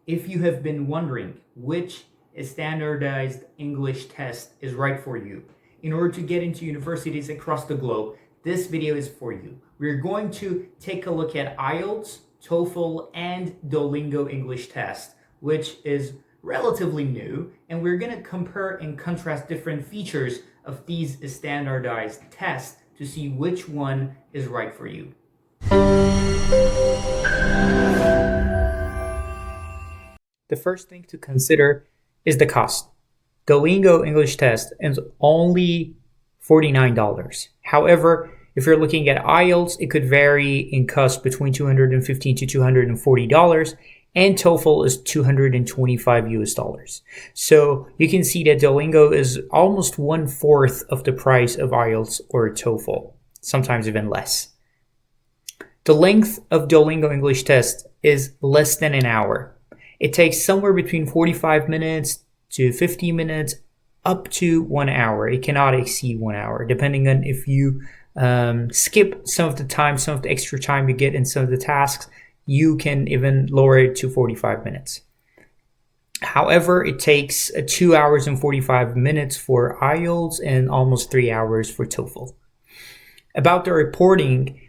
If you have been wondering which standardized English test is right for you in order to get into universities across the globe, this video is for you. We're going to take a look at IELTS, TOEFL, and Duolingo English Test, which is relatively new, and we're going to compare and contrast different features of these standardized tests to see which one is right for you. The first thing to consider is the cost. Duolingo English Test is only $49. However, if you're looking at IELTS, it could vary in cost between $215 to $240, and TOEFL is $225. So you can see that Duolingo is almost 1/4 of the price of IELTS or TOEFL, sometimes even less. The length of Duolingo English Test is less than an hour. It takes somewhere between 45 minutes to 50 minutes up to 1 hour. It cannot exceed 1 hour, depending on if you skip some of the time, some of the extra time you get in some of the tasks. You can even lower it to 45 minutes. However, it takes 2 hours and 45 minutes for IELTS and almost 3 hours for TOEFL. About the reporting,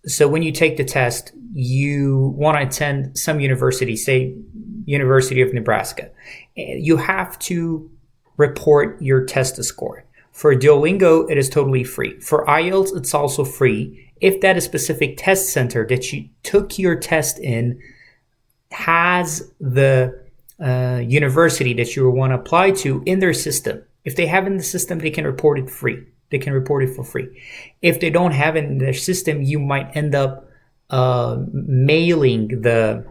so when you take the test, you want to attend some university, say University of Nebraska. You have to report your test score. For Duolingo, it is totally free. For IELTS, it's also free if that specific test center that you took your test in has the university that you want to apply to in their system. If they have in the system, they can report it free. They can report it for free. If they don't have it in their system, you might end up mailing the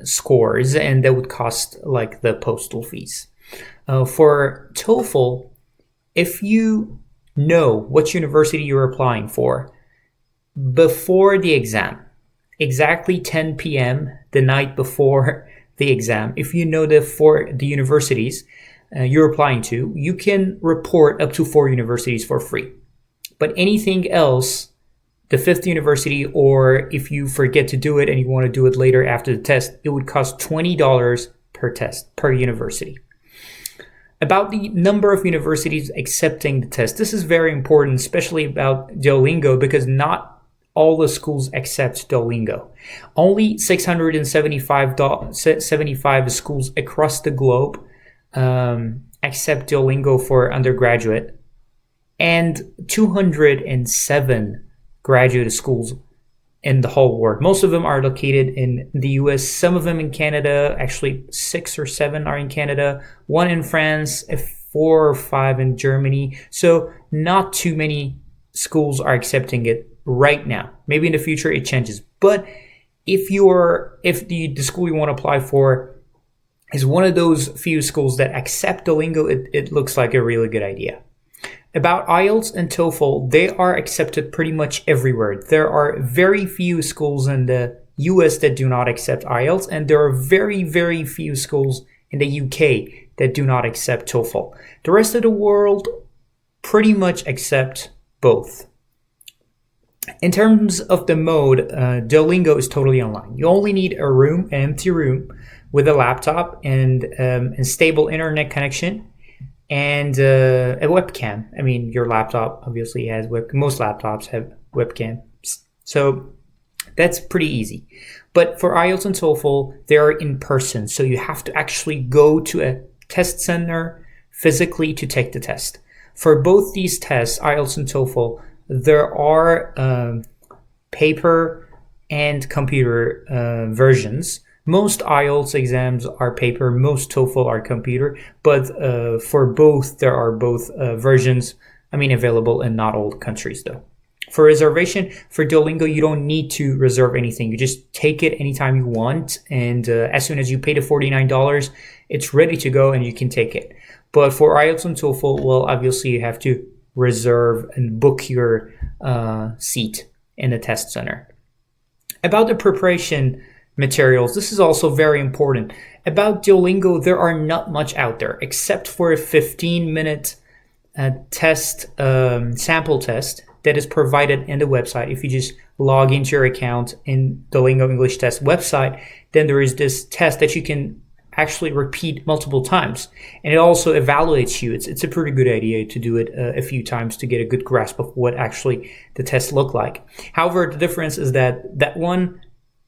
scores, and that would cost like the postal fees. For TOEFL, if you know what university you're applying for before the exam, exactly 10 p.m. the night before the exam, if you know the universities you're applying to, you can report up to 4 universities for free. But anything else, the 5th university, or if you forget to do it and you want to do it later after the test, it would cost $20 per test, per university. About the number of universities accepting the test, this is very important, especially about Duolingo, because not all the schools accept Duolingo. Only 675 schools across the globe accept Duolingo for undergraduate, and 207 graduate schools in the whole world. Most of them are located in the US, some of them in Canada, actually 6 or 7 are in Canada, 1 in France, 4 or 5 in Germany. So not too many schools are accepting it right now. Maybe in the future it changes. But if the school you want to apply for is one of those few schools that accept Duolingo, it looks like a really good idea. About IELTS and TOEFL, they are accepted pretty much everywhere. There are very few schools in the US that do not accept IELTS, and there are very, very few schools in the UK that do not accept TOEFL. The rest of the world pretty much accept both. In terms of the mode, Duolingo is totally online. You only need a room, an empty room, with a laptop and a stable internet connection and a webcam. I mean, your laptop obviously has most laptops have webcams, so that's pretty easy. But for IELTS and TOEFL, they are in person, so you have to actually go to a test center physically to take the test. For both these tests, IELTS and TOEFL, there are paper and computer versions. Most IELTS exams are paper, most TOEFL are computer, but for both, there are both versions, available in not all countries though. For reservation, for Duolingo, you don't need to reserve anything. You just take it anytime you want, and as soon as you pay the $49, it's ready to go and you can take it. But for IELTS and TOEFL, well, obviously you have to reserve and book your seat in the test center. About the preparation materials, this is also very important. About Duolingo, there are not much out there except for a 15-minute test, sample test that is provided in the website. If you just log into your account in the Duolingo English Test website, then there is this test that you can actually repeat multiple times, and it also evaluates you. It's a pretty good idea to do it a few times to get a good grasp of what actually the tests look like. However, the difference is that one,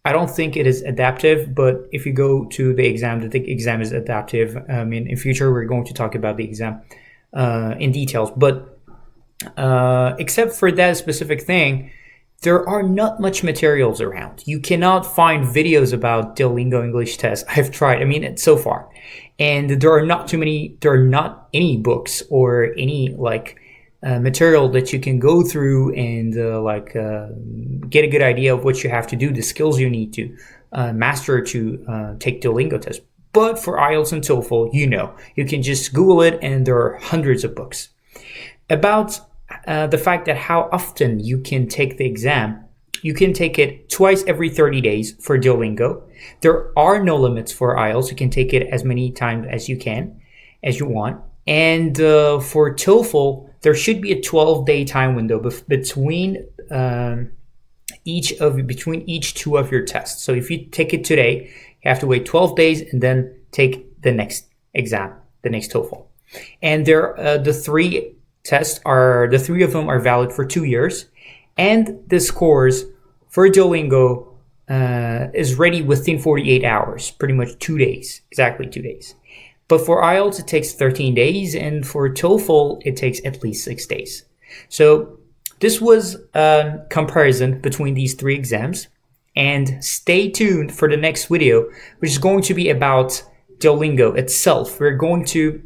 I don't think it is adaptive, but if you go to the exam, the exam is adaptive. In future, we're going to talk about the exam in details, but except for that specific thing, there are not much materials around. You cannot find videos about Duolingo English Test. I've tried, so far. And there are not any books or any material that you can go through and get a good idea of what you have to do, the skills you need to master to take Duolingo test. But for IELTS and TOEFL, you can just Google it and there are hundreds of books. About the fact that how often you can take the exam, you can take it twice every 30 days for Duolingo. There are no limits for IELTS. You can take it as many times as you want. And for TOEFL, there should be a 12-day time window between each two of your tests. So if you take it today, you have to wait 12 days and then take the next exam, the next TOEFL. And the three of them are valid for 2 years, and the scores for Duolingo is ready within 48 hours, pretty much 2 days, exactly 2 days. But for IELTS, it takes 13 days, and for TOEFL, it takes at least 6 days. So this was a comparison between these three exams, and stay tuned for the next video, which is going to be about Duolingo itself. We're going to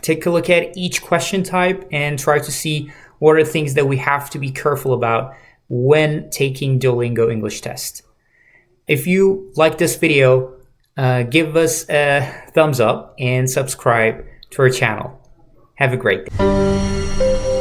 take a look at each question type and try to see what are the things that we have to be careful about when taking Duolingo English Test. If you like this video, give us a thumbs up and subscribe to our channel. Have a great day.